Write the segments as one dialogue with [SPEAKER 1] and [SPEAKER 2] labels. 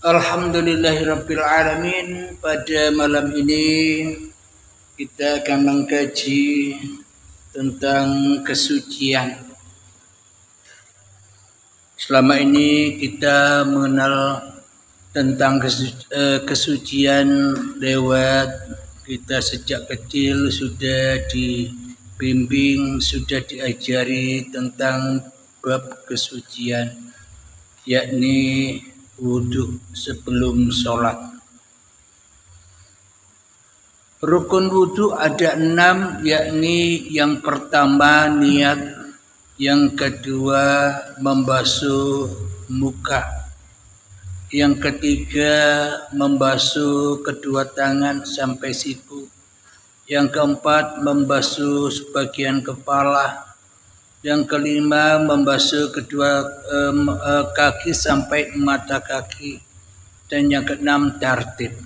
[SPEAKER 1] Alhamdulillahirabbil alamin. Pada malam ini kita akan mengkaji tentang kesucian. Selama ini kita mengenal tentang kesucian lewat kita sejak kecil sudah dibimbing, sudah diajari tentang bab kesucian, yakni wudhu sebelum sholat. Rukun wudhu ada 6, yakni yang pertama niat, yang kedua membasuh muka, yang ketiga membasuh kedua tangan sampai siku, yang keempat membasuh sebagian kepala, yang kelima membasuh kedua kaki sampai mata kaki, dan yang keenam tartib.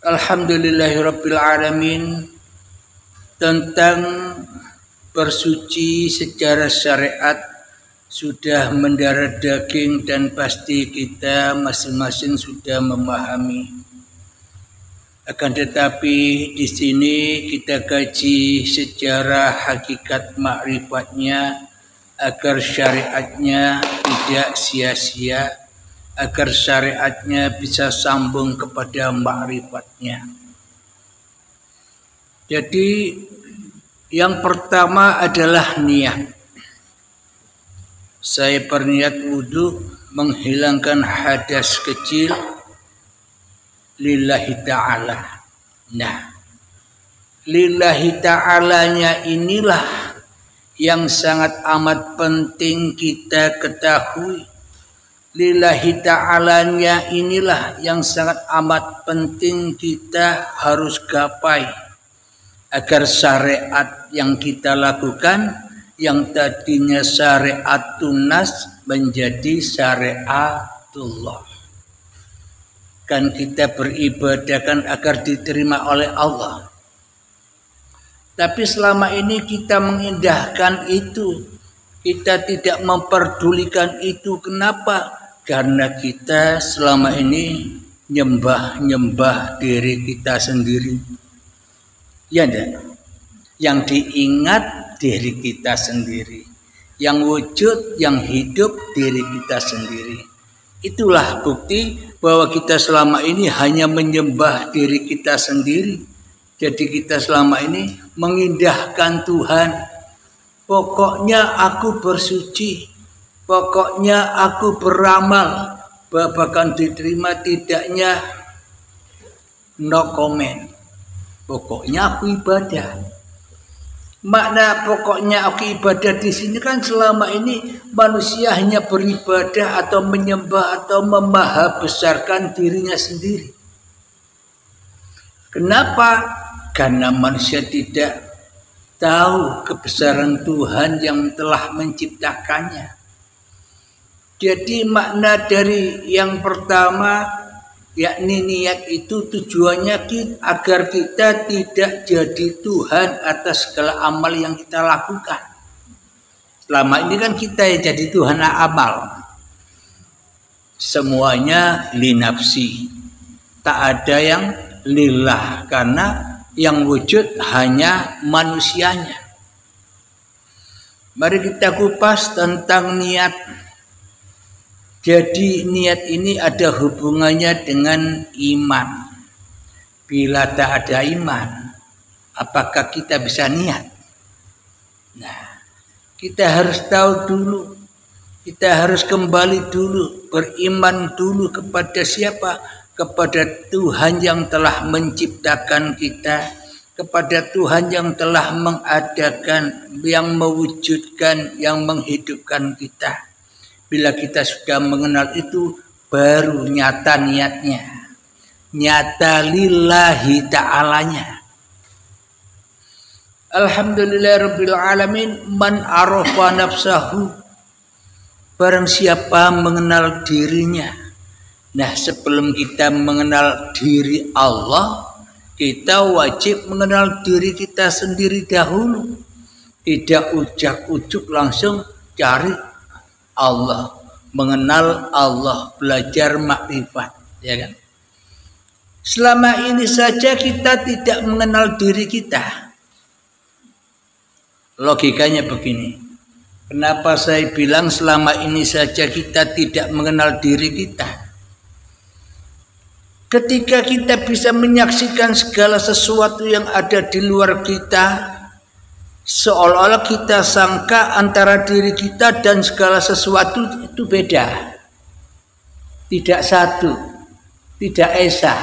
[SPEAKER 1] Alhamdulillahirabbil alamin. Tentang bersuci secara syariat sudah mendarah daging dan pasti kita masing-masing sudah memahami. Akan tetapi di sini kita kaji secara hakikat makrifatnya agar syariatnya tidak sia-sia, agar syariatnya bisa sambung kepada makrifatnya. Jadi yang pertama adalah niat. Saya berniat wudhu menghilangkan hadas kecil lillahi ta'ala. Nah, lillahi ta'alanya inilah yang sangat amat penting kita ketahui. Lillahi ta'alanya inilah yang sangat amat penting kita harus gapai, agar syariat yang kita lakukan yang tadinya syariatun nas menjadi syariatullah. Kan kita beribadah kan agar diterima oleh Allah. Tapi selama ini kita mengindahkan itu, kita tidak memperdulikan itu. Kenapa? Karena kita selama ini nyembah diri kita sendiri. Ya enggak? Yang diingat diri kita sendiri, yang wujud, yang hidup diri kita sendiri. Itulah bukti bahwa kita selama ini hanya menyembah diri kita sendiri. Jadi kita selama ini mengindahkan Tuhan. Pokoknya aku bersuci, pokoknya aku beramal, bahkan diterima tidaknya no comment. Pokoknya aku ibadah. Makna pokoknya aku ibadah di sini kan selama ini manusia hanya beribadah atau menyembah atau memahabesarkan dirinya sendiri. Kenapa? Karena manusia tidak tahu kebesaran Tuhan yang telah menciptakannya. Jadi makna dari yang pertama yakni niat itu tujuannya agar kita tidak jadi Tuhan atas segala amal yang kita lakukan. Selama ini kan kita yang jadi Tuhan amal. Semuanya linafsi. Tak ada yang lillah, karena yang wujud hanya manusianya. Mari kita kupas tentang niat. Jadi niat ini ada hubungannya dengan iman. Bila tak ada iman, apakah kita bisa niat? Nah, kita harus tahu dulu. Kita harus kembali dulu, beriman dulu kepada siapa? Kepada Tuhan yang telah menciptakan kita, kepada Tuhan yang telah mengadakan, yang mewujudkan, yang menghidupkan kita. Bila kita sudah mengenal itu, baru nyata niatnya. Nyata lillahi ta'alanya. Alhamdulillahirabbil alamin. Man arafa nafsahu. Barang siapa mengenal dirinya. Nah, sebelum kita mengenal diri Allah, kita wajib mengenal diri kita sendiri dahulu. Tidak ujak-ujuk langsung cari Allah. mengenal Allah, belajar makrifat, ya kan? Selama ini saja kita tidak mengenal diri kita. Logikanya begini. Kenapa saya bilang selama ini saja kita tidak mengenal diri kita? Ketika kita bisa menyaksikan segala sesuatu yang ada di luar kita, seolah-olah kita sangka antara diri kita dan segala sesuatu itu beda. Tidak satu, tidak esa.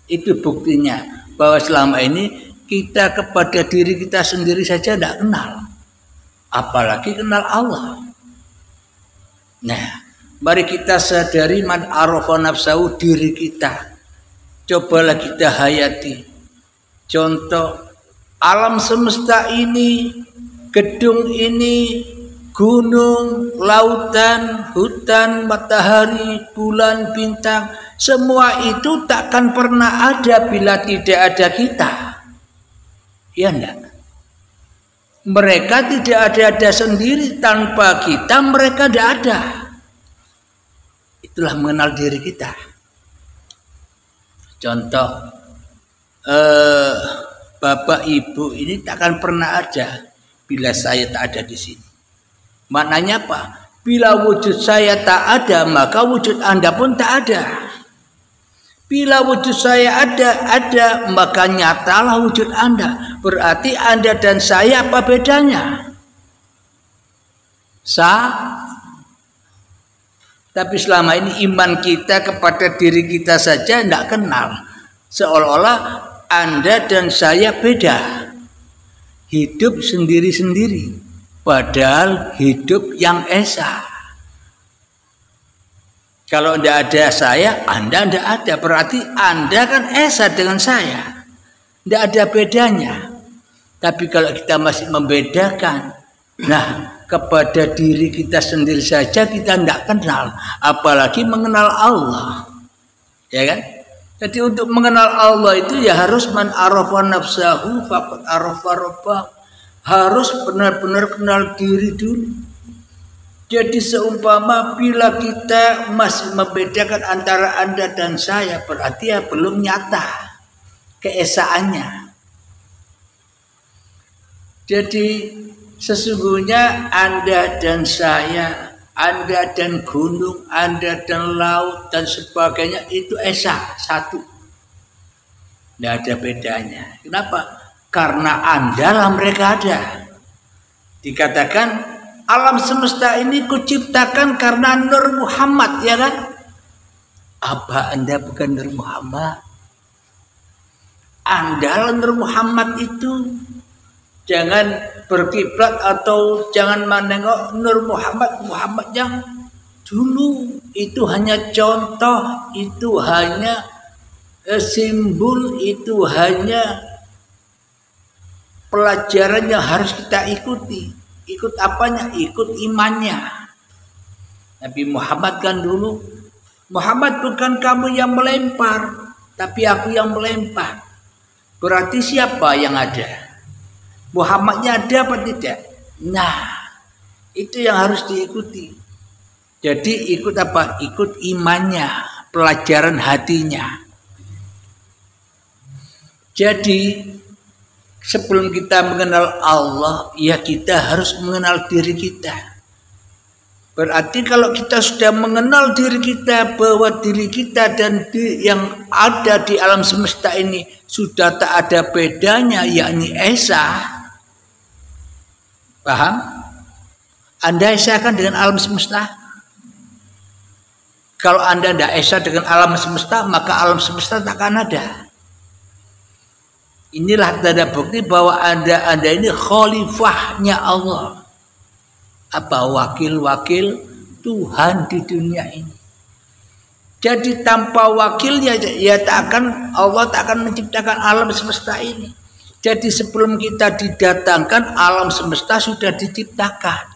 [SPEAKER 1] Itu buktinya bahwa selama ini kita kepada diri kita sendiri saja tidak kenal. Apalagi kenal Allah. Nah, mari kita sadari man arafa nafsahu, diri kita. Cobalah kita hayati. Contoh, alam semesta ini, gedung ini, gunung, lautan, hutan, matahari, bulan, bintang, semua itu takkan pernah ada bila tidak ada kita. Ya enggak? Mereka tidak ada sendiri, tanpa kita mereka tidak ada. Itulah mengenal diri kita. Contoh, Bapak Ibu ini takkan pernah ada bila saya tak ada di sini. Maknanya apa? Bila wujud saya tak ada, maka wujud Anda pun tak ada. Bila wujud saya ada, maka nyatalah wujud Anda. Berarti Anda dan saya apa bedanya? Tapi selama ini iman kita kepada diri kita saja tidak kenal. Seolah-olah Anda dan saya beda. Hidup sendiri-sendiri. Padahal hidup yang esa. Kalau tidak ada saya, Anda tidak ada. Berarti Anda kan esa dengan saya. Tidak ada bedanya. Tapi kalau kita masih membedakan, nah kepada diri kita sendiri saja kita tidak kenal. Apalagi mengenal Allah. Ya kan? Jadi untuk mengenal Allah itu ya harus man arafa nafsahu faqad arafa rabbahu. Harus benar-benar kenal diri dulu. Jadi seumpama bila kita masih membedakan antara Anda dan saya, berarti ya belum nyata keesaannya. Jadi sesungguhnya Anda dan saya, Anda dan gunung, Anda dan laut dan sebagainya itu esa, satu. Tidak ada bedanya. Kenapa? Karena Anda lah mereka ada. Dikatakan alam semesta ini kuciptakan karena Nur Muhammad, ya kan? Apa Anda bukan Nur Muhammad? Anda lah Nur Muhammad itu. Jangan berkiblat atau jangan menengok Nur Muhammad yang dulu. Itu hanya contoh, itu hanya simbol, itu hanya pelajaran yang harus kita ikuti. Ikut apanya? Ikut imannya. Nabi Muhammad kan dulu, Muhammad bukan kamu yang melempar, tapi aku yang melempar. Berarti siapa yang ada? Muhammadnya ada apa tidak? Nah, itu yang harus diikuti. Jadi ikut apa? Ikut imannya, pelajaran hatinya. Jadi sebelum kita mengenal Allah, ya kita harus mengenal diri kita. Berarti kalau kita sudah mengenal diri kita, bahwa diri kita dan yang ada di alam semesta ini sudah tak ada bedanya, yakni esa. Paham? Anda esakan dengan alam semesta. Kalau Anda tidak esa dengan alam semesta, maka alam semesta takkan ada. Inilah tanda bukti bahwa Anda ini khalifahnya Allah. Apa? Wakil-wakil Tuhan di dunia ini. Jadi tanpa wakilnya ya Allah tak akan menciptakan alam semesta ini. Jadi sebelum kita didatangkan, alam semesta sudah diciptakan.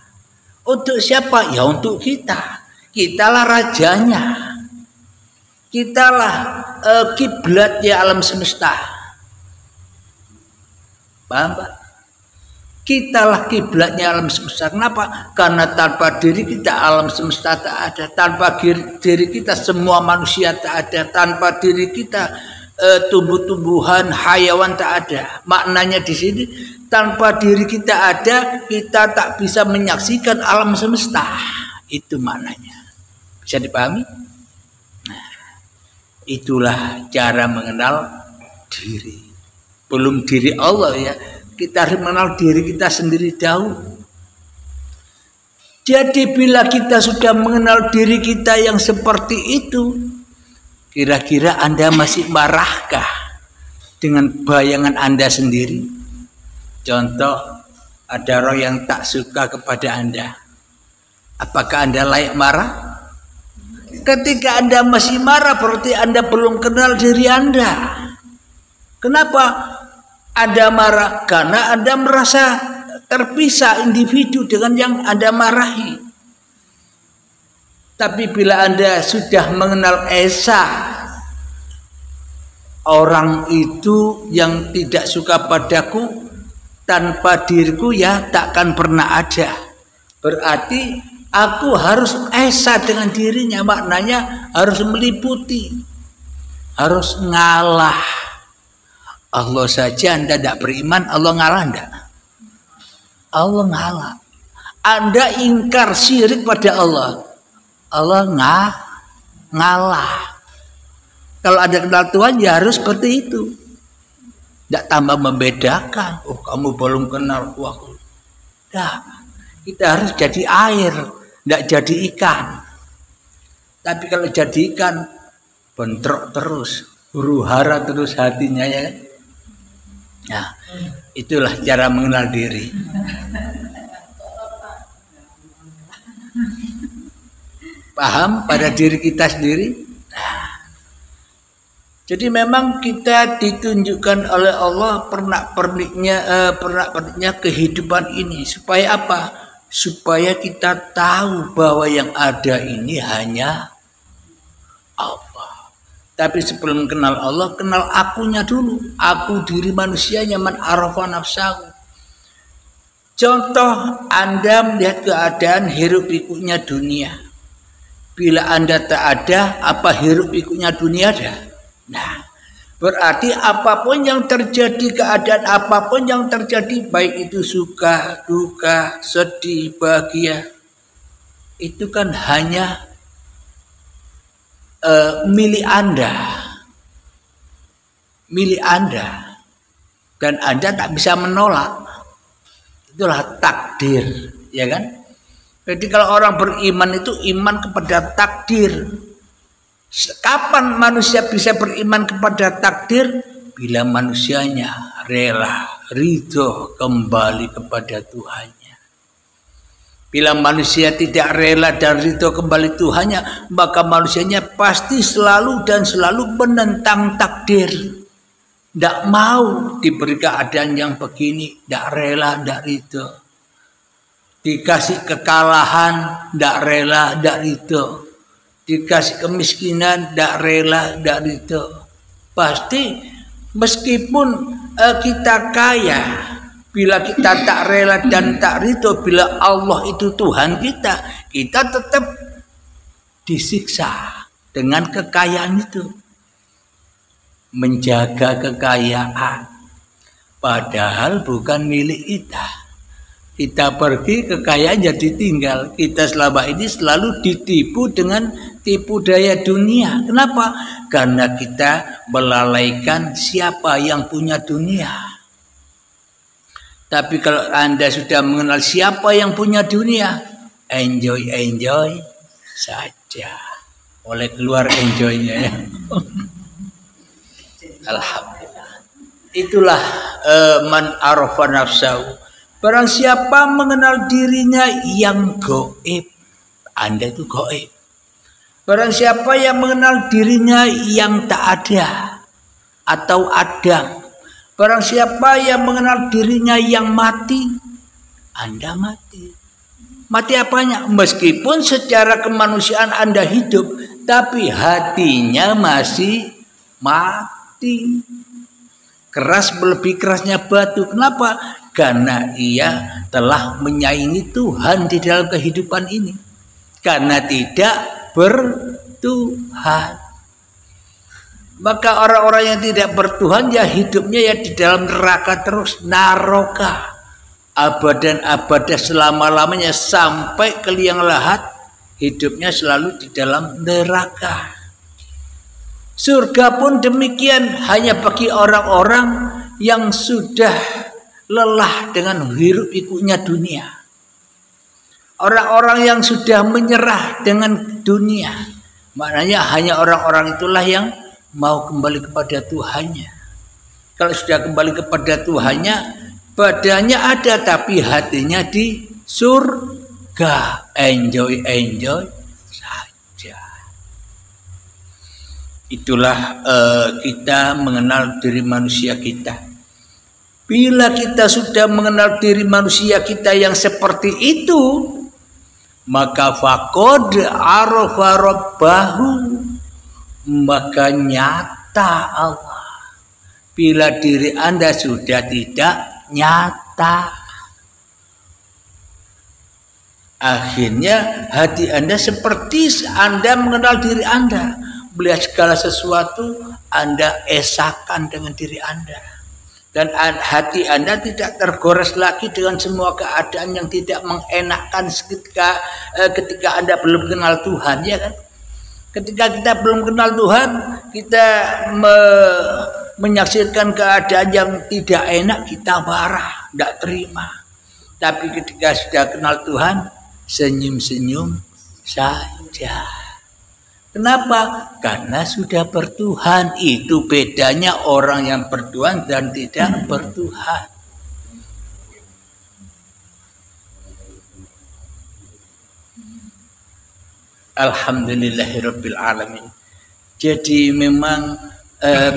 [SPEAKER 1] Untuk siapa? Ya untuk kita. Kitalah rajanya. Kitalah kiblatnya alam semesta. Paham, Pak? Kitalah kiblatnya alam semesta. Kenapa? Karena tanpa diri kita alam semesta tak ada. Tanpa diri kita semua manusia tak ada. Tanpa diri kita tumbuh-tumbuhan, hayawan tak ada. Maknanya di sini, tanpa diri kita ada, kita tak bisa menyaksikan alam semesta. Itu maknanya. Bisa dipahami? Nah, itulah cara mengenal diri. Belum diri Allah ya. Kita harus mengenal diri kita sendiri dahulu. Jadi bila kita sudah mengenal diri kita yang seperti itu, kira-kira Anda masih marahkah dengan bayangan Anda sendiri? Contoh, ada orang yang tak suka kepada Anda. Apakah Anda layak marah? Ketika Anda masih marah, berarti Anda belum kenal diri Anda. Kenapa Anda marah? Karena Anda merasa terpisah individu dengan yang Anda marahi. Tapi bila Anda sudah mengenal Esa, orang itu yang tidak suka padaku, tanpa diriku ya takkan pernah ada. Berarti aku harus Esa dengan dirinya, maknanya harus meliputi, harus ngalah. Allah saja Anda tidak beriman, Allah ngalah enggak? Allah ngalah. Anda ingkar syirik pada Allah, Allah ngalah. Kalau ada kenal Tuhan ya harus seperti itu. Tidak tambah membedakan. Oh kamu belum kenal aku. Tidak. Kita harus jadi air, tidak jadi ikan. Tapi kalau jadi ikan, bentrok terus, huru-hara terus hatinya ya. Nah, itulah cara mengenal diri. Paham pada diri kita sendiri? Nah, jadi memang kita ditunjukkan oleh Allah pernak-perniknya kehidupan ini. Supaya apa? Supaya kita tahu bahwa yang ada ini hanya Allah. Tapi sebelum kenal Allah, kenal akunya dulu. Aku diri manusianya, man arafa nafsahu. Contoh, Anda melihat keadaan hiruk pikuknya dunia. Bila Anda tak ada, apa hiruk pikuknya dunia ada? Nah, berarti apapun yang terjadi, keadaan apapun yang terjadi, baik itu suka, duka, sedih, bahagia, itu kan hanya milik Anda, dan Anda tak bisa menolak. Itulah takdir, ya kan? Jadi kalau orang beriman itu iman kepada takdir. Kapan manusia bisa beriman kepada takdir? Bila manusianya rela, ridho kembali kepada Tuhannya. Bila manusia tidak rela dan ridho kembali Tuhannya, maka manusianya pasti selalu dan selalu menentang takdir. Tidak mau diberi keadaan yang begini, tidak rela, tidak ridho. Dikasih kekalahan, tidak rela, tidak ridho. Dikasih kemiskinan, tidak rela, tidak ridho. Pasti meskipun kita kaya, bila kita tak rela dan tak ridho, bila Allah itu Tuhan kita, kita tetap disiksa dengan kekayaan itu. Menjaga kekayaan, padahal bukan milik kita. Kita pergi, kekayaan jadi tinggal. Kita selama ini selalu ditipu dengan tipu daya dunia. Kenapa? Karena kita melalaikan siapa yang punya dunia. Tapi kalau Anda sudah mengenal siapa yang punya dunia, enjoy saja. Oleh keluar enjoynya ya. Alhamdulillah. Itulah man arafa nafsahu. Barang siapa mengenal dirinya yang gaib, Anda itu gaib. Barang siapa yang mengenal dirinya yang tak ada atau adam, barang siapa yang mengenal dirinya yang mati, Anda mati. Mati apanya? Meskipun secara kemanusiaan Anda hidup, tapi hatinya masih mati. Keras, lebih kerasnya batu. Kenapa? karena ia telah menyaingi Tuhan di dalam kehidupan ini, karena tidak bertuhan. Maka orang-orang yang tidak bertuhan ya hidupnya ya di dalam neraka terus, naroka, abadan-abadah selama-lamanya sampai ke liang lahat, hidupnya selalu di dalam neraka. Surga pun demikian, hanya bagi orang-orang yang sudah lelah dengan hiruk pikuknya dunia. Orang-orang yang sudah menyerah dengan dunia, maknanya hanya orang-orang itulah yang mau kembali kepada Tuhannya. Kalau sudah kembali kepada Tuhannya, badannya ada tapi hatinya di surga, enjoy saja. Itulah kita mengenal diri manusia kita. Bila kita sudah mengenal diri manusia kita yang seperti itu, maka faqad arafa rabbahu, maka nyata Allah. Bila diri Anda sudah tidak nyata, akhirnya hati Anda seperti Anda mengenal diri Anda. Melihat segala sesuatu Anda esakan dengan diri Anda, dan hati Anda tidak tergores lagi dengan semua keadaan yang tidak mengenakkan ketika Anda belum kenal Tuhan, ya kan? Ketika kita belum kenal Tuhan, kita menyaksikan keadaan yang tidak enak, kita marah, tidak terima. Tapi ketika sudah kenal Tuhan, senyum-senyum saja. Kenapa? Karena sudah bertuhan. Itu bedanya orang yang bertuhan dan tidak bertuhan. Alhamdulillahirabbil alamin. Jadi memang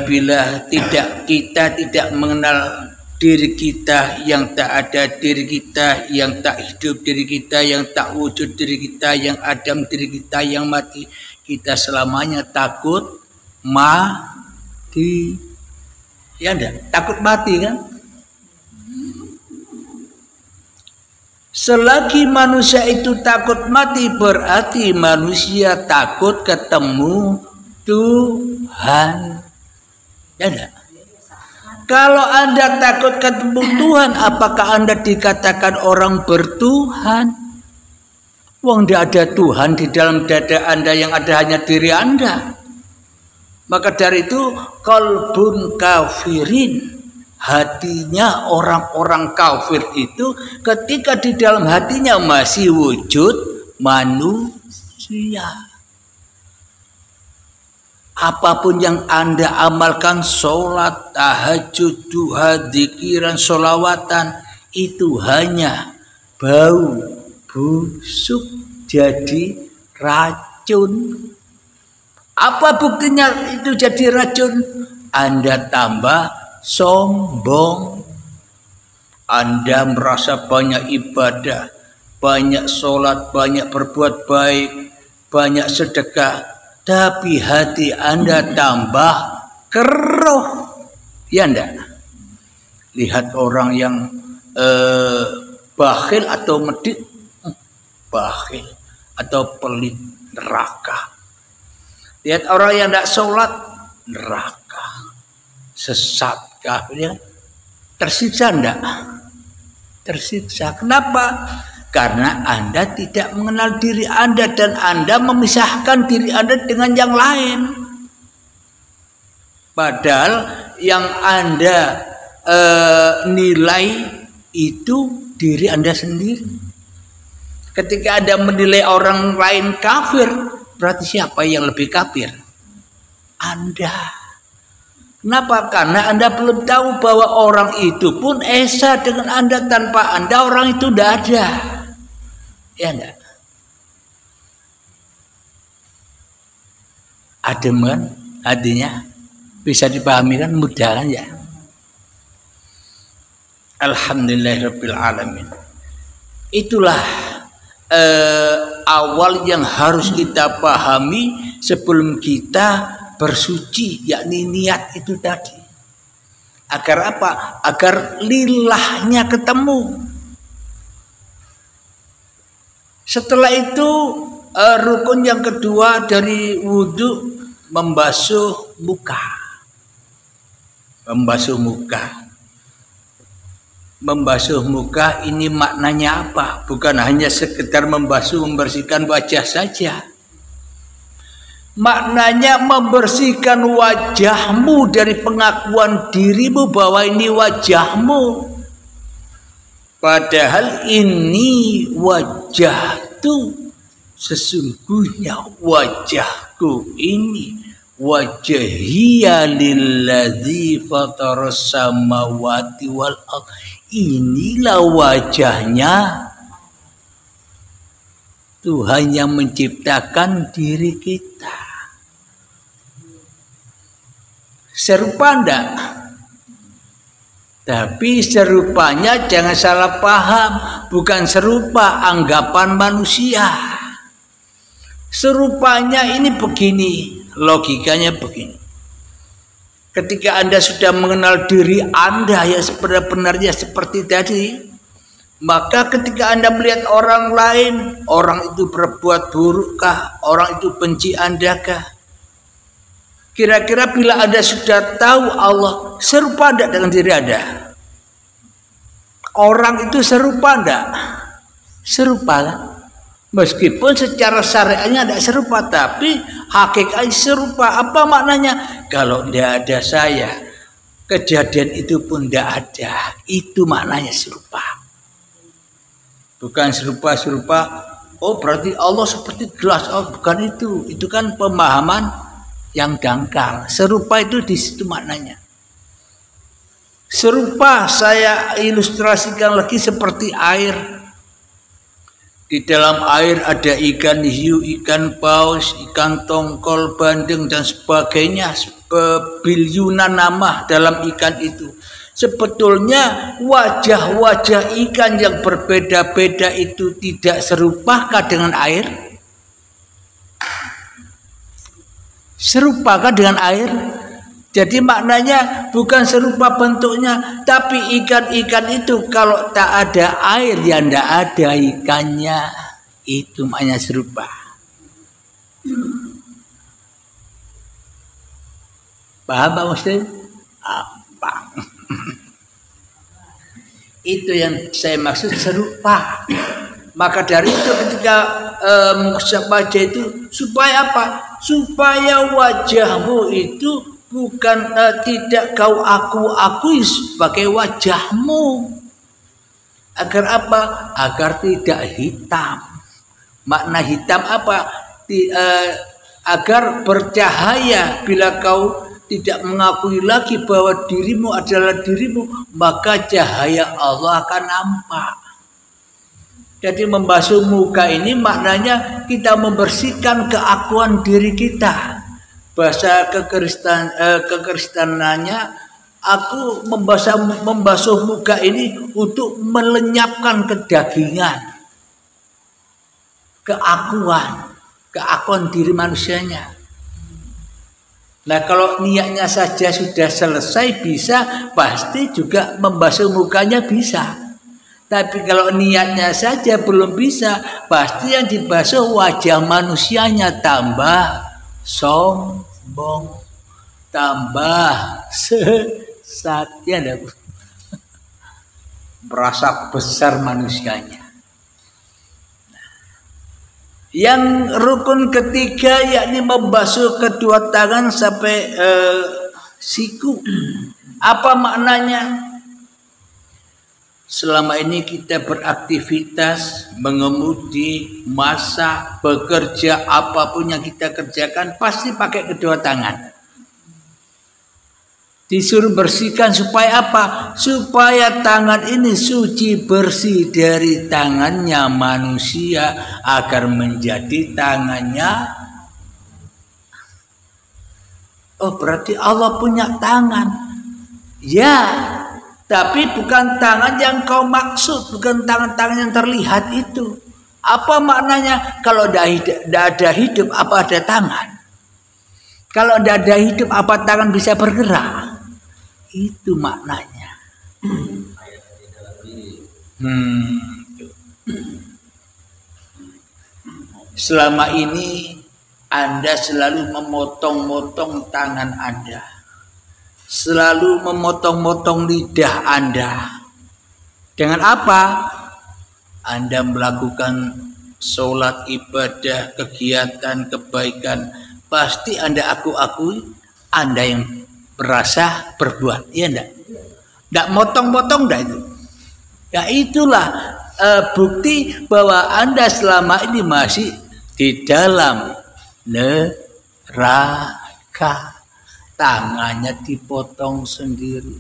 [SPEAKER 1] bila kita tidak mengenal diri kita, yang tak ada diri kita, yang tak hidup diri kita, yang tak wujud diri kita, yang adam diri kita, yang mati, kita selamanya takut mati. Ya enggak? Takut mati kan? Selagi manusia itu takut mati, berarti manusia takut ketemu Tuhan. Ya enggak? Kalau Anda takut ketemu Tuhan, apakah Anda dikatakan orang bertuhan? Wong tidak ada Tuhan di dalam dada Anda, yang ada hanya diri Anda. Maka dari itu, qalbun kafirin, hatinya orang-orang kafir itu ketika di dalam hatinya masih wujud manusia. Apapun yang Anda amalkan, sholat, tahajud, duha, zikiran, sholawatan, itu hanya bau busuk, jadi racun. Apa buktinya itu jadi racun? Anda tambah sombong. Anda merasa banyak ibadah, banyak sholat, banyak berbuat baik, banyak sedekah, tapi hati Anda tambah keruh. Ya enggak? Lihat orang yang bakhil atau medit, bakhil atau pelit, neraka. Lihat orang yang tidak sholat, neraka. Sesat, kafir, tersiksa enggak? Tersiksa. Kenapa? Karena Anda tidak mengenal diri Anda, dan Anda memisahkan diri Anda dengan yang lain. Padahal yang Anda nilai itu diri Anda sendiri. Ketika Anda menilai orang lain kafir, berarti siapa yang lebih kafir? Anda. Kenapa? Karena Anda belum tahu bahwa orang itu pun esa dengan Anda. Tanpa Anda orang itu tidak ada. Ya enggak? Adem kan? Artinya bisa dipahami kan? Mudah kan ya? Alhamdulillahirabbil alamin. Itulah awal yang harus kita pahami sebelum kita bersuci, yakni niat itu tadi. Agar apa? Agar lillahnya ketemu. Setelah itu rukun yang kedua dari wudhu, membasuh muka. Membasuh muka. Membasuh muka ini maknanya apa? Bukan hanya sekedar membasuh, membersihkan wajah saja. Maknanya membersihkan wajahmu dari pengakuan dirimu bahwa ini wajahmu. Padahal ini wajahku, sesungguhnya wajahku ini wajhiya lilladzi fataras samawati wal ardh. Inilah wajahnya Tuhan yang menciptakan diri kita. Serupa enggak? Tapi serupanya jangan salah paham, bukan serupa anggapan manusia. Serupanya ini begini, logikanya begini. Ketika Anda sudah mengenal diri Anda yang sebenarnya seperti tadi, maka ketika Anda melihat orang lain, orang itu berbuat burukkah, orang itu benci Anda kah? Kira-kira bila Anda sudah tahu Allah, serupa enggak dengan diri Anda? Orang itu serupa enggak? Serupa kan? Meskipun secara syariatnya tidak serupa, tapi hakikatnya serupa. Apa maknanya? Kalau tidak ada saya, kejadian itu pun tidak ada. Itu maknanya serupa. Bukan serupa-serupa, oh berarti Allah seperti gelas. Oh bukan itu. Itu kan pemahaman yang dangkal. Serupa itu di situ maknanya. Serupa saya ilustrasikan lagi seperti air. Di dalam air ada ikan hiu, ikan paus, ikan tongkol, bandeng dan sebagainya. Biliunan nama dalam ikan itu. Sebetulnya wajah-wajah ikan yang berbeda-beda itu tidak serupakah dengan air? Serupakah dengan air? Jadi maknanya bukan serupa bentuknya, tapi ikan-ikan itu kalau tak ada air ya tidak ada ikannya. Itu maknanya serupa. Paham Pak Muslim? Apa? Itu yang saya maksud serupa. Maka dari itu ketika mengucap wajah itu supaya apa? Supaya wajahmu itu bukan tidak kau akui sebagai wajahmu. Agar apa? Agar tidak hitam. Makna hitam apa? Agar bercahaya. Bila kau tidak mengakui lagi bahwa dirimu adalah dirimu, maka cahaya Allah akan nampak. Jadi membasuh muka ini maknanya kita membersihkan keakuan diri kita. Bahasa kekristenannya, aku membasuh muka ini untuk melenyapkan kedagingan, keakuan diri manusianya. Nah kalau niatnya saja sudah selesai bisa, pasti juga membasuh mukanya bisa. Tapi kalau niatnya saja belum bisa, pasti yang dibasuh wajah manusianya, tambah sombong, tambah sesat, ya merasa besar manusianya. Yang rukun ketiga yakni membasuh kedua tangan sampai siku. Apa maknanya? Selama ini kita beraktivitas, mengemudi, masak, bekerja, apapun yang kita kerjakan pasti pakai kedua tangan. Disuruh bersihkan supaya apa? Supaya tangan ini suci bersih dari tangannya manusia agar menjadi tangannya. Oh berarti Allah punya tangan. Ya. Tapi bukan tangan yang kau maksud, bukan tangan-tangan yang terlihat itu. Apa maknanya? Kalau tidak ada hidup, apa ada tangan? Kalau tidak ada hidup, apa tangan bisa bergerak? Itu maknanya. Selama ini Anda selalu memotong-motong tangan Anda, selalu memotong-motong lidah Anda. Dengan apa? Anda melakukan sholat, ibadah, kegiatan, kebaikan, pasti Anda akui Anda yang berasa berbuat, iya enggak? Enggak motong-motong enggak itu. Ya itulah bukti bahwa Anda selama ini masih di dalam neraka. Tangannya dipotong sendiri.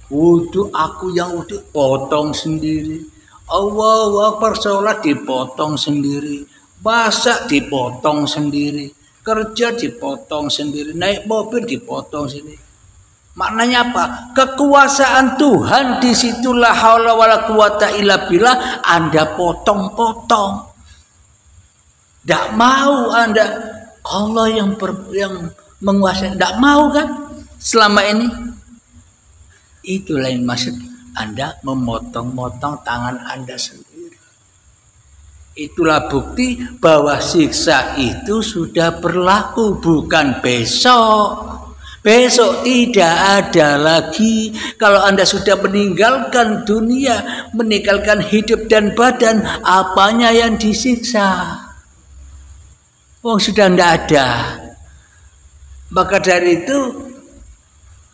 [SPEAKER 1] Wudhu aku yang wudhu potong sendiri. Allahu Akbar sholat dipotong sendiri. Masak dipotong sendiri. Kerja dipotong sendiri. Naik mobil dipotong sendiri. Maknanya apa? Kekuasaan Tuhan disitulah haula wala quwata illa billah Anda potong-potong. Tidak mau Anda Allah yang menguasai. Tidak mau kan selama ini. Itulah yang maksud Anda memotong-motong tangan Anda sendiri. Itulah bukti bahwa siksa itu sudah berlaku, bukan besok. Besok tidak ada lagi. Kalau Anda sudah meninggalkan dunia, meninggalkan hidup dan badan, apanya yang disiksa? Oh, sudah tidak ada. Maka dari itu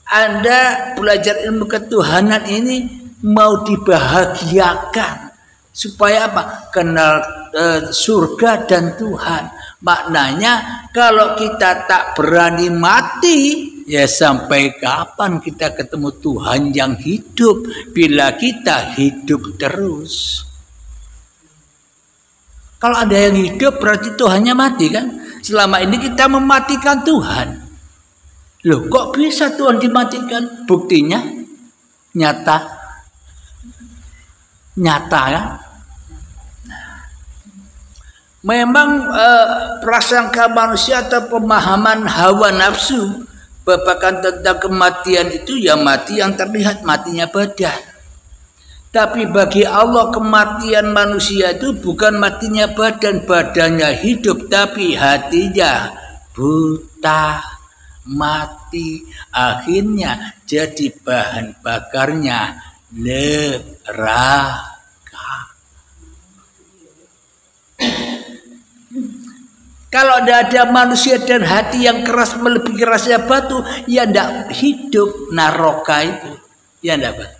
[SPEAKER 1] Anda belajar ilmu ketuhanan ini mau dibahagiakan supaya apa? Kenal surga dan Tuhan. Maknanya kalau kita tak berani mati, ya sampai kapan kita ketemu Tuhan yang hidup bila kita hidup terus? Kalau ada yang hidup berarti Tuhannya mati kan? Selama ini kita mematikan Tuhan. Loh, kok bisa Tuhan dimatikan? Buktinya nyata ya. Memang prasangka manusia atau pemahaman hawa nafsu babakan tentang kematian itu ya mati yang terlihat, matinya badan. Tapi bagi Allah kematian manusia itu bukan matinya badan, badannya hidup tapi hatinya buta, mati, akhirnya jadi bahan bakarnya neraka. Kalau tidak ada manusia dan hati yang keras melebihi kerasnya batu, ya tidak hidup neraka itu, ya tidak.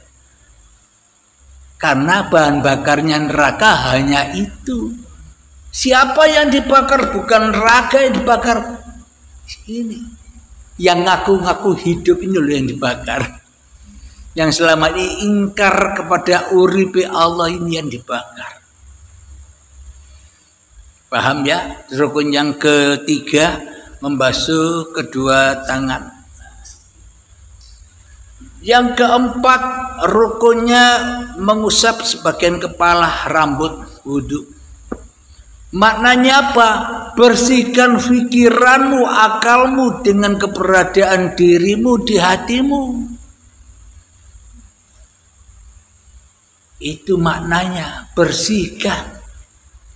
[SPEAKER 1] Karena bahan bakarnya neraka hanya itu. Siapa yang dibakar? Bukan neraka yang dibakar. Ini yang ngaku-ngaku hidup ini loh yang dibakar. Yang selama ini ingkar kepada uripe Allah ini yang dibakar. Paham ya? Rukun yang ketiga, membasuh kedua tangan. Yang keempat, rukunnya mengusap sebagian kepala, rambut, wudhu. Maknanya apa? Bersihkan pikiranmu, akalmu dengan keberadaan dirimu di hatimu. Itu maknanya, bersihkan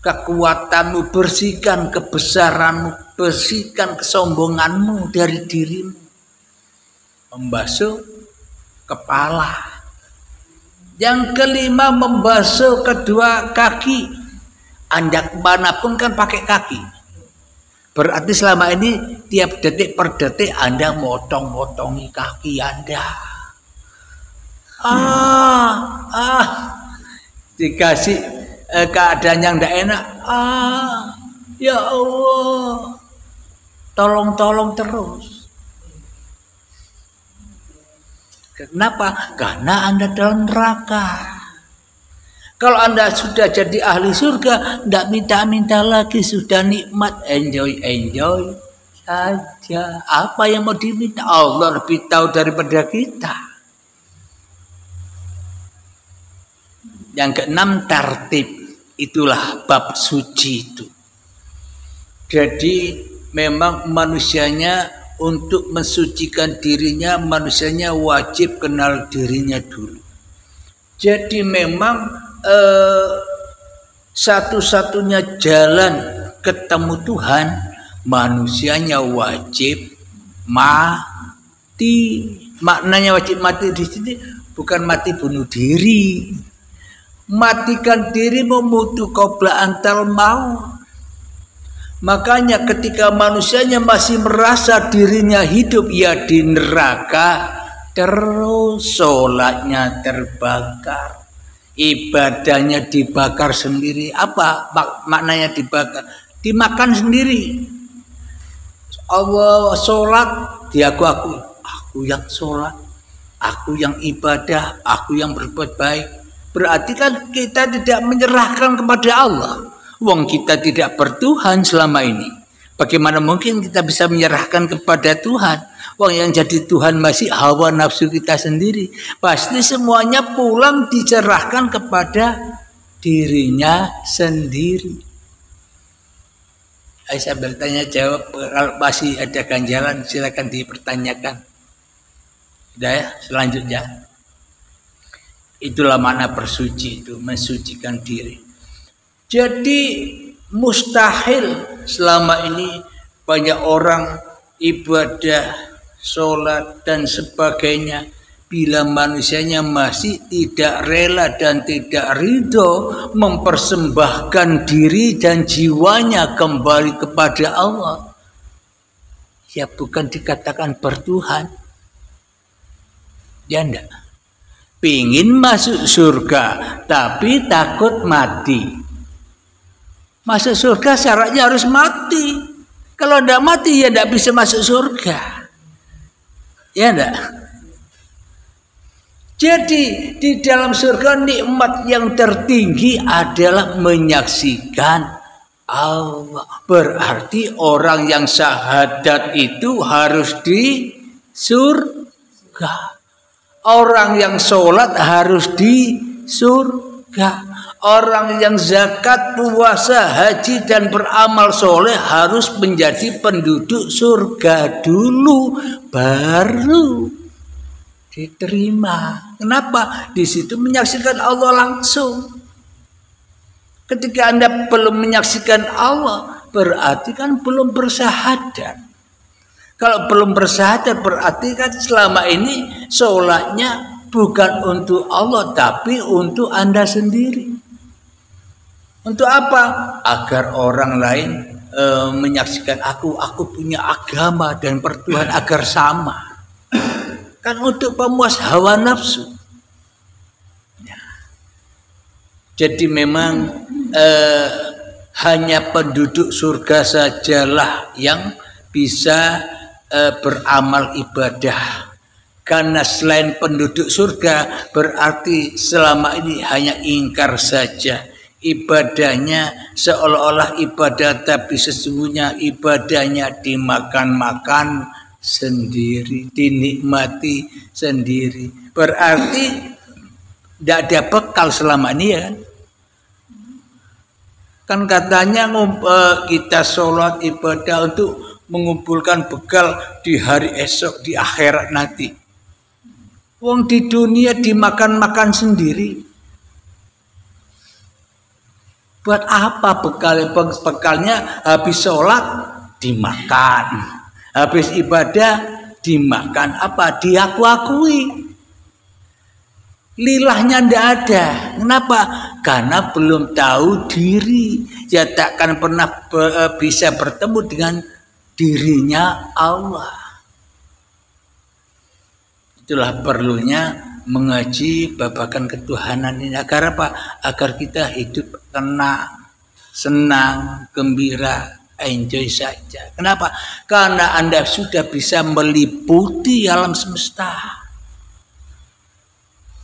[SPEAKER 1] kekuatanmu, bersihkan kebesaranmu, bersihkan kesombonganmu dari dirimu. Membasuh kepala. Yang kelima, membasuh kedua kaki. Anda kemanapun kan pakai kaki. Berarti selama ini tiap detik per detik Anda motong-motongi kaki Anda. Dikasih keadaan yang tidak enak. Ya Allah, tolong terus. Kenapa? Karena Anda dalam neraka. Kalau Anda sudah jadi ahli surga, tidak minta-minta lagi, sudah nikmat, enjoy saja. Apa yang mau diminta? Allah lebih tahu daripada kita. Yang keenam, tertib. Itulah bab suci itu. Jadi memang manusianya untuk mensucikan dirinya, manusianya wajib kenal dirinya dulu. Jadi memang satu-satunya jalan ketemu Tuhan, manusianya wajib mati. Maknanya wajib mati di sini bukan mati bunuh diri. Matikan diri memutu qabla antal maut. Makanya ketika manusianya masih merasa dirinya hidup, ya di neraka terus, sholatnya terbakar, ibadahnya dibakar sendiri. Apa maknanya dibakar? Dimakan sendiri. Allah sholat, diakui, aku yang sholat, aku yang ibadah, aku yang berbuat baik. Berarti kan kita tidak menyerahkan kepada Allah. Wong kita tidak bertuhan selama ini. Bagaimana mungkin kita bisa menyerahkan kepada Tuhan? Wong yang jadi Tuhan masih hawa nafsu kita sendiri. Pasti semuanya pulang diserahkan kepada dirinya sendiri. Saya bertanya jawab, kalau masih ada ganjalan silakan dipertanyakan. Sudah ya, selanjutnya. Itulah makna bersuci itu, mensucikan diri. Jadi mustahil selama ini banyak orang ibadah, sholat dan sebagainya, bila manusianya masih tidak rela dan tidak ridho mempersembahkan diri dan jiwanya kembali kepada Allah, ya bukan dikatakan bertuhan. Ya enggak? Pingin masuk surga tapi takut mati. Masuk surga syaratnya harus mati. Kalau enggak mati ya enggak bisa masuk surga. Ya enggak? Jadi di dalam surga nikmat yang tertinggi adalah menyaksikan Allah. Berarti orang yang syahadat itu harus di surga. Orang yang sholat harus di surga. Orang yang zakat, puasa, haji dan beramal soleh harus menjadi penduduk surga dulu, baru diterima. Kenapa? Di situ menyaksikan Allah langsung. Ketika Anda belum menyaksikan Allah, berarti kan belum bersyahadat. Kalau belum bersyahadat berarti kan selama ini sholatnya bukan untuk Allah tapi untuk Anda sendiri. Untuk apa? Agar orang lain menyaksikan aku punya agama dan pertuhan agar sama. Kan untuk pemuas hawa nafsu. Ya. Jadi memang hanya penduduk surga sajalah yang bisa beramal ibadah. Karena selain penduduk surga berarti selama ini hanya ingkar saja. Ibadahnya seolah-olah ibadah tapi sesungguhnya ibadahnya dimakan-makan sendiri, dinikmati sendiri. Berarti tidak ada bekal selama ini ya kan? Kan katanya kita sholat ibadah untuk mengumpulkan bekal di hari esok, di akhirat nanti. Wong di dunia dimakan-makan sendiri. Buat apa bekalnya? Bekalnya habis sholat dimakan, habis ibadah dimakan. Apa? Diakui. Lilahnya ndak ada. Kenapa? Karena belum tahu diri. Ya takkan pernah bisa bertemu dengan dirinya Allah. Itulah perlunya mengaji babakan ketuhanan ini. Agar apa? Agar kita hidup tenang, senang, gembira, enjoy saja. Kenapa? Karena Anda sudah bisa meliputi alam semesta.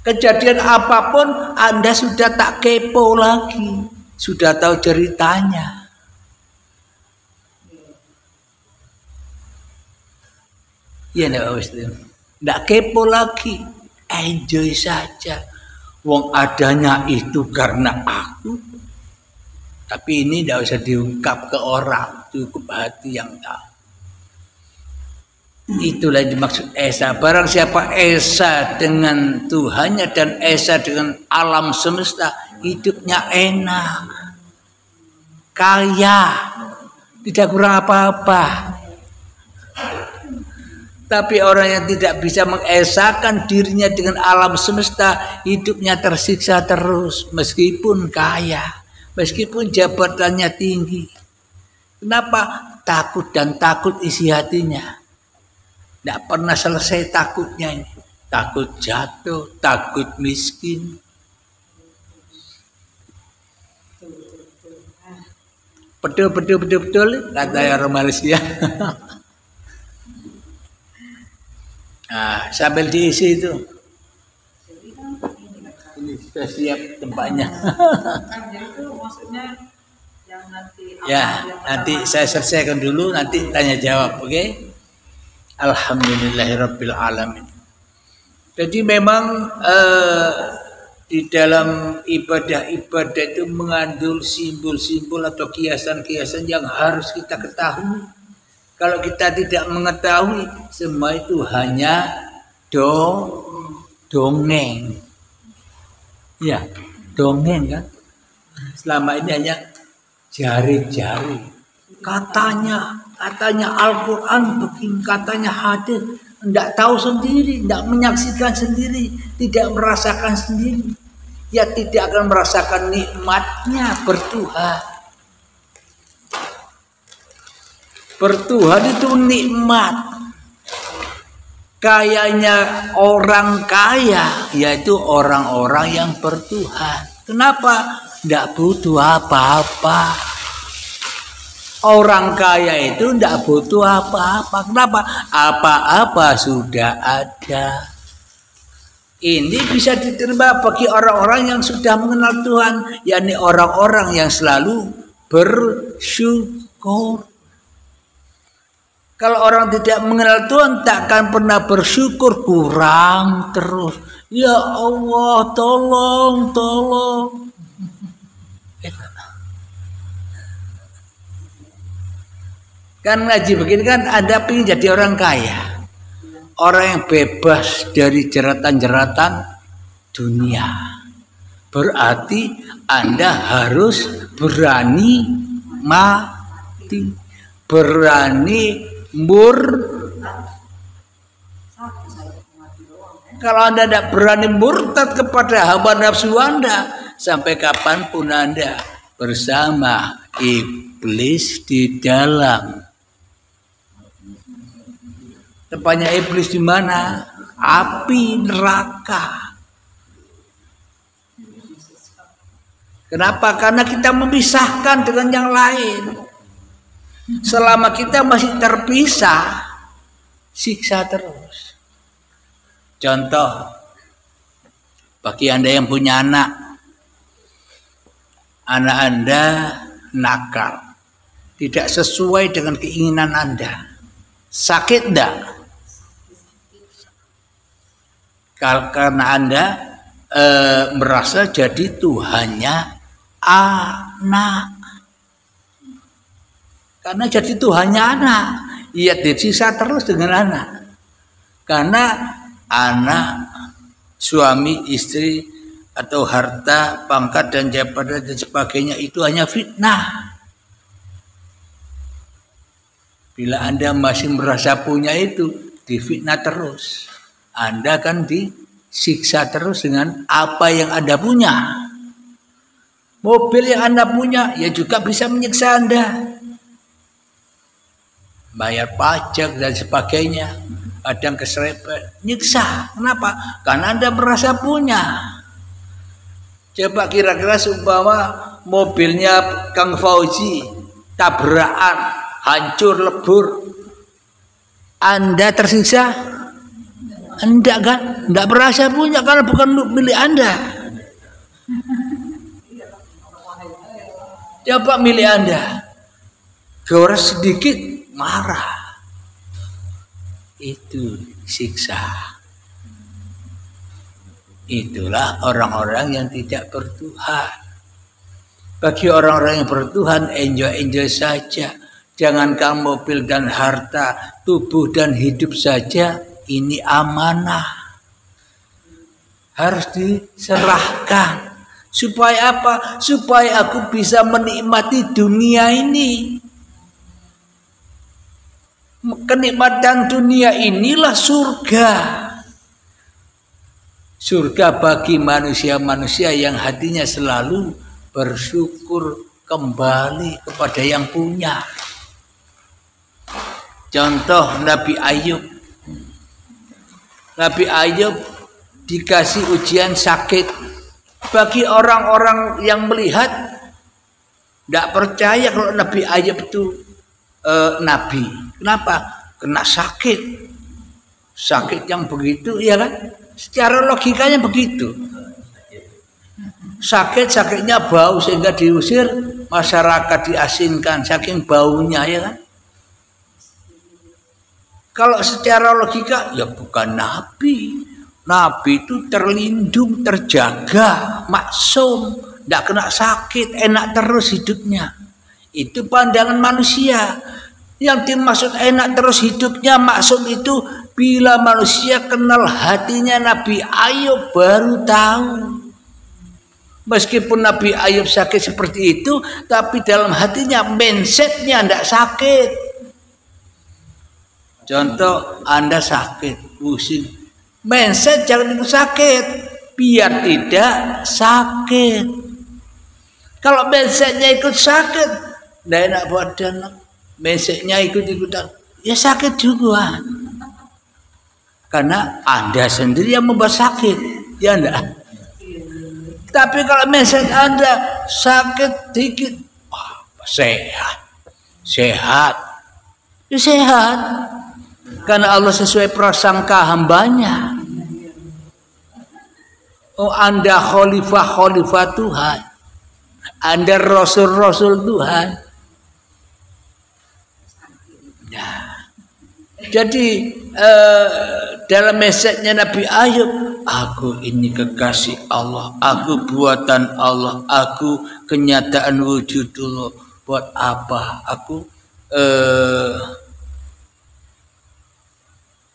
[SPEAKER 1] Kejadian apapun Anda sudah tak kepo lagi, sudah tahu ceritanya. Ya enggak Muslim? Enggak kepo lagi, enjoy saja. Wong adanya itu karena aku. Tapi ini enggak usah diungkap ke orang, cukup hati yang tahu. Itulah yang dimaksud esa. Barang siapa esa dengan Tuhannya dan esa dengan alam semesta, hidupnya enak, kaya, tidak kurang apa-apa. Tapi orang yang tidak bisa mengesakan dirinya dengan alam semesta, hidupnya tersiksa terus, meskipun kaya, meskipun jabatannya tinggi. Kenapa? Takut dan takut isi hatinya. Tidak pernah selesai takutnya ini. Takut jatuh, takut miskin. Betul, kata orang Malaysia. Nah, sambil diisi itu. Ini sudah siap tempatnya. Ya, nanti saya selesaikan dulu, nanti tanya jawab, oke? Alhamdulillahirabbil alamin. Jadi memang di dalam ibadah-ibadah itu mengandung simbol-simbol atau kiasan-kiasan yang harus kita ketahui. Kalau kita tidak mengetahui, semua itu hanya dongeng. Ya, dongeng kan. Selama ini hanya jari-jari. Katanya Al-Quran begini, katanya hadis. Tidak tahu sendiri, tidak menyaksikan sendiri, tidak merasakan sendiri. Ya tidak akan merasakan nikmatnya bertuhan. Bertuhan itu nikmat. Kayanya orang kaya, yaitu orang-orang yang bertuhan. Kenapa? Tidak butuh apa-apa. Orang kaya itu tidak butuh apa-apa. Kenapa? Apa-apa sudah ada. Ini bisa diterima bagi orang-orang yang sudah mengenal Tuhan, yakni orang-orang yang selalu bersyukur. Kalau orang tidak mengenal Tuhan, tak akan pernah bersyukur, kurang terus. Ya Allah, tolong. Kan ngaji begini kan Anda ingin jadi orang kaya. Orang yang bebas dari jeratan-jeratan dunia. Berarti Anda harus berani mati. Berani kalau Anda tidak berani murtad kepada hawa nafsu Anda, sampai kapanpun Anda bersama iblis di dalam. Tempatnya iblis di mana? Api neraka. Kenapa? Karena kita memisahkan dengan yang lain. Selama kita masih terpisah, siksa terus. Contoh, bagi Anda yang punya anak Anda nakal, tidak sesuai dengan keinginan Anda, sakit enggak? Karena Anda merasa jadi Tuhannya anak. Karena jadi Tuhannya anak, ia disiksa terus dengan anak. Karena anak, suami, istri, atau harta, pangkat, dan jabatan dan sebagainya itu hanya fitnah. Bila Anda masih merasa punya itu, difitnah terus. Anda kan disiksa terus dengan apa yang Anda punya. Mobil yang Anda punya, ya juga bisa menyiksa Anda. Bayar pajak dan sebagainya, kadang keserempet, nyiksa. Kenapa? Karena Anda merasa punya. Coba kira-kira seumpama mobilnya Kang Fauzi tabrakan, hancur lebur, Anda tersiksa? Enggak kan? Enggak merasa punya karena bukan milik Anda. Coba milik Anda, gores sedikit marah, itu siksa. Itulah orang-orang yang tidak bertuhan. Bagi orang-orang yang bertuhan, enjoy saja. Jangankan mobil dan harta, tubuh dan hidup saja ini amanah. Harus diserahkan. Supaya apa? Supaya aku bisa menikmati dunia ini. Kenikmatan dunia inilah surga. Surga bagi manusia-manusia yang hatinya selalu bersyukur kembali kepada yang punya. Contoh Nabi Ayub. Nabi Ayub dikasih ujian sakit. Bagi orang-orang yang melihat tidak percaya kalau Nabi Ayub itu nabi. Kenapa? Kena sakit. Sakit yang begitu, ya kan? Secara logikanya begitu. Sakitnya bau sehingga diusir, masyarakat diasingkan saking baunya, ya kan? Kalau secara logika ya bukan nabi. Nabi itu terlindung, terjaga, maksum, tidak kena sakit, enak terus hidupnya. Itu pandangan manusia. Yang dimaksud enak terus hidupnya, maksum itu bila manusia kenal hatinya Nabi Ayub baru tahu. Meskipun Nabi Ayub sakit seperti itu, tapi dalam hatinya mindsetnya tidak sakit. Contoh, Anda sakit, pusing. Mindset jangan itu sakit, biar tidak sakit. Kalau mindsetnya ikut sakit, tidak enak badan. Mindsetnya ikut-ikutan, ya sakit juga. Karena Anda sendiri yang membuat sakit, ya enggak? Tapi kalau mindset Anda sakit dikit, sehat, ya sehat. Karena Allah sesuai prasangka hambanya. Oh, Anda khalifah Tuhan, Anda rasul Tuhan. Nah, jadi dalam mesejnya Nabi Ayub, aku ini kekasih Allah, aku buatan Allah, aku kenyataan wujudullah. Buat apa? Aku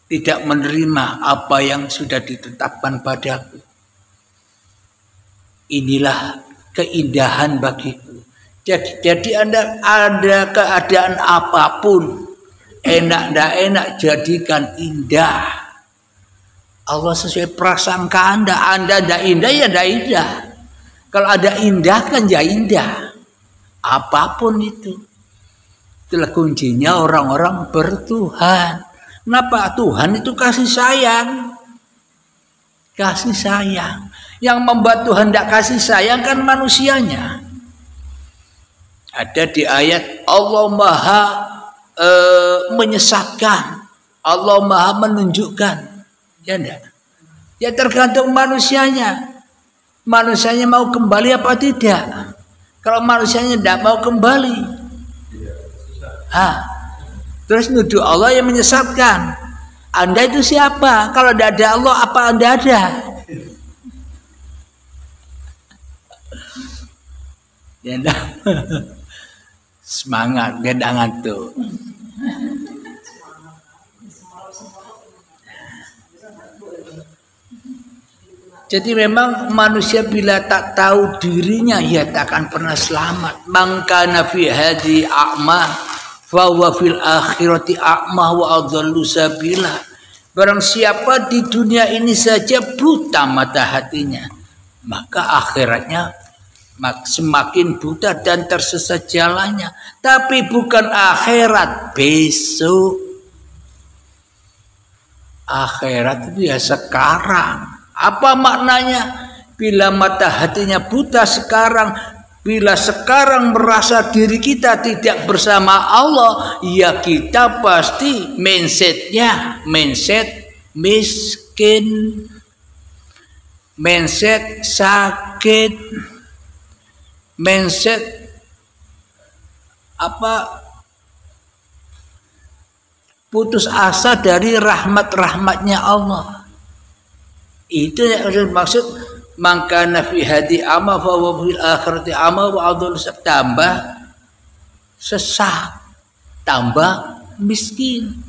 [SPEAKER 1] tidak menerima apa yang sudah ditetapkan padaku. Inilah keindahan bagiku. Jadi Anda ada keadaan apapun, enak tidak enak, jadikan indah. Allah sesuai prasangka Anda tidak indah ya tidak indah. Kalau ada indah kan ya indah. Apapun itu. Itulah kuncinya orang-orang bertuhan. Kenapa? Tuhan itu kasih sayang. Kasih sayang. Yang membuat Tuhan tidak kasih sayang kan manusianya. Ada di ayat Allah Maha menyesatkan, Allah Maha menunjukkan. Ya enggak? Ya tergantung manusianya. Manusianya mau kembali apa tidak? Kalau manusianya tidak mau kembali, terus nuduh Allah yang menyesatkan. Anda itu siapa? Kalau tidak ada Allah, apa Anda ada? Ya enggak? Semangat, beda ngantuk. Jadi memang manusia bila tak tahu dirinya, ia tak akan pernah selamat. Maka nafi hadi a'ma fa huwa fil akhirati a'ma wa adhallu sabila. Barang siapa di dunia ini saja buta mata hatinya, maka akhiratnya semakin buta dan tersesat jalannya. Tapi bukan akhirat besok. Akhirat itu ya sekarang. Apa maknanya? Bila mata hatinya buta sekarang, bila sekarang merasa diri kita tidak bersama Allah, ya kita pasti mindsetnya mindset miskin, mindset sakit, mindset putus asa dari rahmatnya Allah. Itu yang maksud maka nafi hadi ama fa wa fil akhirati ama wa adul tambah sesat. tambah miskin.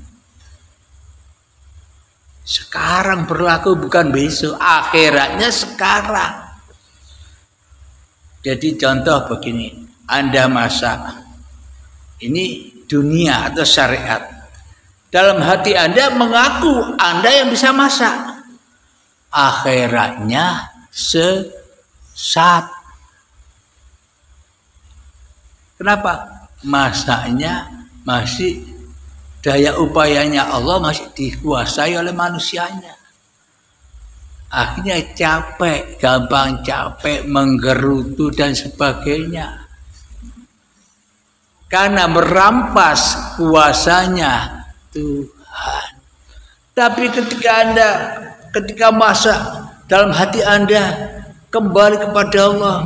[SPEAKER 1] Sekarang berlaku bukan besok, akhiratnya sekarang. Jadi contoh begini, Anda masak, ini dunia atau syariat. Dalam hati Anda mengaku Anda yang bisa masak, akhiratnya sesat. Kenapa? Masaknya masih daya upayanya Allah masih dikuasai oleh manusianya. Akhirnya capek, gampang capek, menggerutu dan sebagainya. Karena merampas kuasanya Tuhan. Tapi ketika masak dalam hati Anda kembali kepada Allah,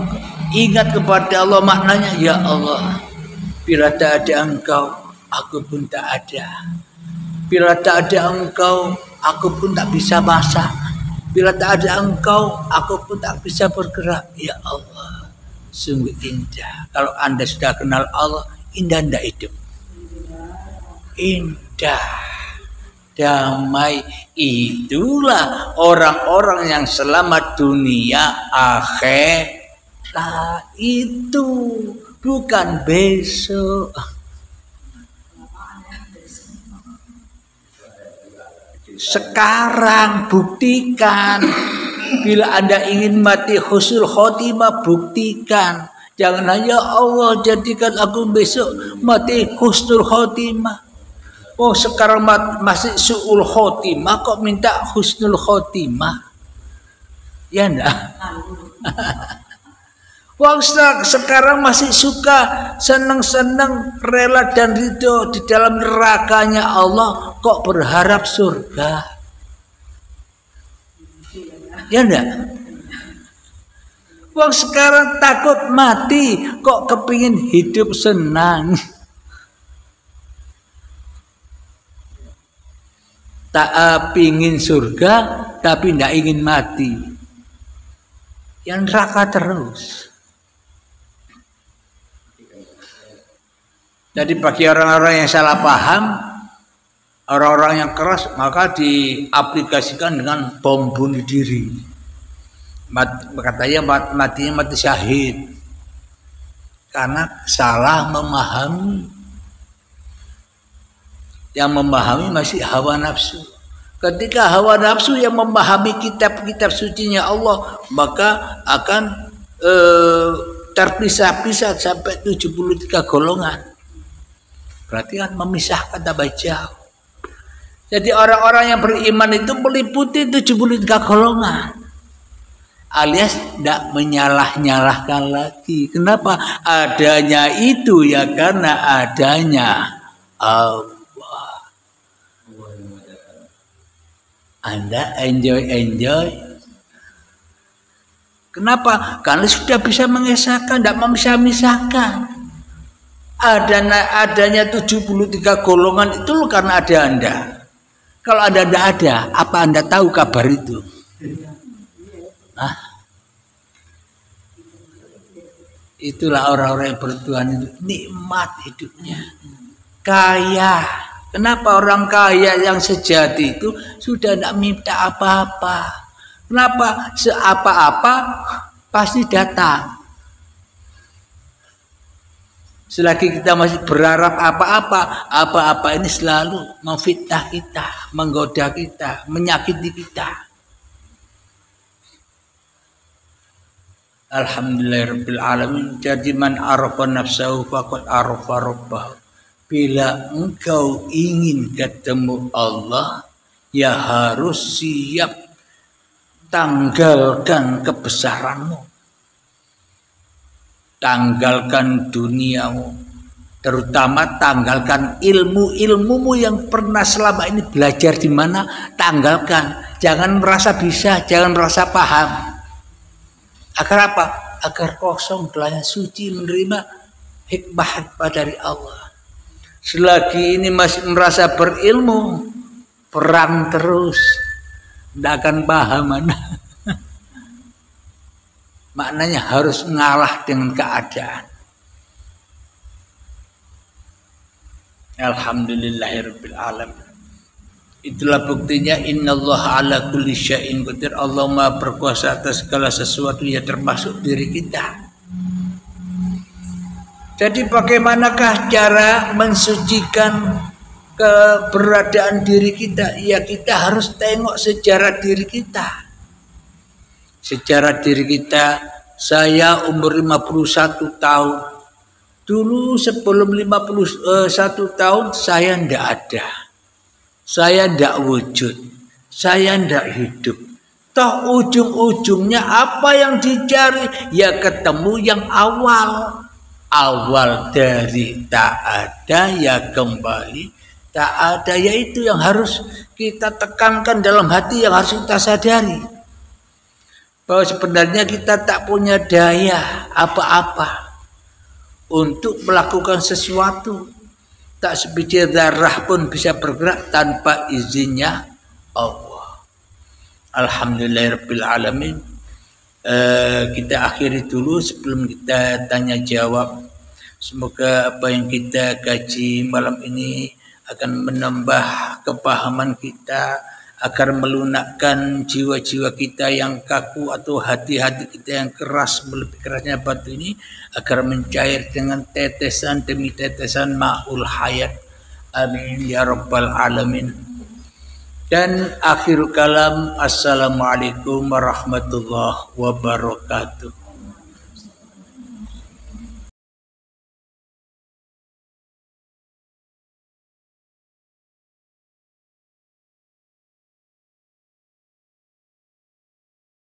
[SPEAKER 1] ingat kepada Allah, maknanya ya Allah, bila tak ada Engkau, aku pun tak ada. Bila tak ada Engkau, aku pun tak bisa masak. Bila tak ada Engkau, aku pun tak bisa bergerak. Ya Allah, sungguh indah. Kalau Anda sudah kenal Allah, indah ndak hidup? Indah, damai. Itulah orang-orang yang selamat dunia akhirat. Itu bukan besok. Sekarang buktikan. Bila Anda ingin mati husnul khotimah, buktikan. Jangan hanya Allah jadikan aku besok mati husnul khotimah. Oh sekarang masih su'ul khotimah kok minta husnul khotimah? Ya enggak? Wong sekarang masih suka seneng-seneng, rela dan ridho di dalam nerakanya Allah, kok berharap surga? Ya enggak? Wong sekarang takut mati, kok kepingin hidup senang? Tak pingin surga, tapi tidak ingin mati. Yang neraka terus. Jadi bagi orang-orang yang salah paham, orang-orang yang keras, maka diaplikasikan dengan bom bunuh diri. Katanya matinya mati syahid. Karena salah memahami. Yang memahami masih hawa nafsu. Ketika hawa nafsu yang memahami kitab-kitab sucinya Allah, maka akan terpisah-pisah sampai 73 golongan. Berarti kan memisahkan tambah jauh. Jadi orang-orang yang beriman itu meliputi 73 golongan. Alias tidak menyalah-nyalahkan lagi. Kenapa? Adanya itu ya karena adanya Allah. Anda enjoy. Kenapa? Karena sudah bisa mengesahkan, tidak memisah-misahkan. Adanya 73 golongan itu karena ada Anda. Kalau Anda tidak ada, apa Anda tahu kabar itu? Itulah orang-orang yang bertuhan itu nikmat hidupnya, kaya. Kenapa orang kaya yang sejati itu sudah tidak minta apa-apa? Kenapa? Seapa-apa pasti datang. Selagi kita masih berharap apa-apa ini selalu memfitnah kita, menggoda kita, menyakiti kita. Alhamdulillahirabbil alamin. Jadi man arafa nafsahu faqad arafa rabbahu. Bila engkau ingin ketemu Allah, ya harus siap tanggalkan kebesaranmu. Tanggalkan duniamu, terutama tanggalkan ilmumu yang pernah selama ini belajar di mana, tanggalkan. Jangan merasa bisa, jangan merasa paham. Agar apa? Agar kosong, telah suci menerima hikmah dari Allah. Selagi ini masih merasa berilmu, perang terus, tidak akan paham mana. Maknanya harus ngalah dengan keadaan. Alhamdulillahirabbil alamin. Itulah buktinya innallaha ala kulli syai'in qadir. Allah Maha berkuasa atas segala sesuatu, ya termasuk diri kita. Jadi bagaimanakah cara mensucikan keberadaan diri kita? Ya kita harus tengok sejarah diri kita. Sejarah diri kita, saya umur 51 tahun. Dulu sebelum 51 tahun saya ndak ada. Saya ndak wujud. Saya ndak hidup. Toh ujung-ujungnya apa yang dicari? Ya ketemu yang awal. Awal dari tak ada ya kembali tak ada, yaitu yang harus kita tekankan dalam hati, yang harus kita sadari. Bahwa sebenarnya kita tak punya daya apa-apa untuk melakukan sesuatu. Tak sebiji zarah pun bisa bergerak tanpa izinnya Allah. Alhamdulillahirabbil alamin. Kita akhiri dulu sebelum kita tanya jawab. Semoga apa yang kita kaji malam ini akan menambah kepahaman kita, agar melunakkan jiwa-jiwa kita yang kaku atau hati-hati kita yang keras, lebih kerasnya batu ini, agar mencair dengan tetesan demi tetesan ma'ul hayat. Amin ya rabbal alamin. Dan akhir kalam, assalamualaikum warahmatullahi wabarakatuh.